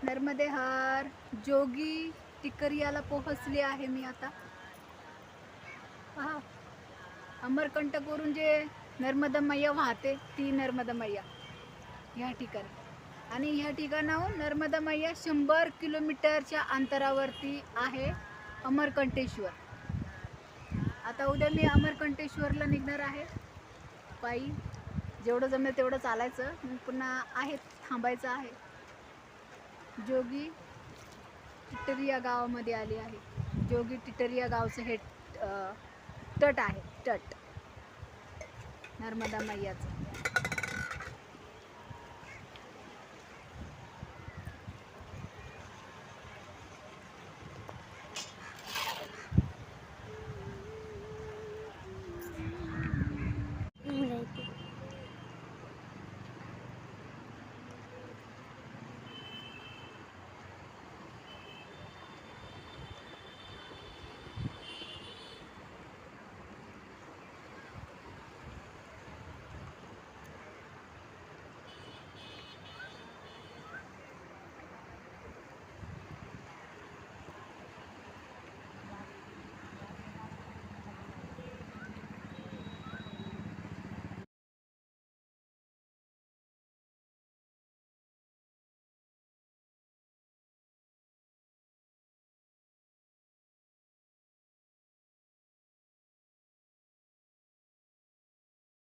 नर्मदे हर जोगी टिकरियाला पोहोचले आहे मी आता. पहा, अमरकंटकवरून जे नर्मदा मैया वाहते ती नर्मदा मैया ह्या ठिकाणी. आणि ह्या ठिकाणाहून नर्मदा मैया 100 किलोमीटरच्या अंतरावरती आहे अमरकंटेश्वर. आता उद्या मी अमरकंटेश्वरला निघणार आहे पायी. जेवढं जमेल तेवढं चालायचं, मग पुन्हा आहे थांबायचं आहे. जोगी टिटरिया गावामध्ये आले आहे. जोगी टिटरिया गावचं हे तट आहे, तट नर्मदा मैयाचं.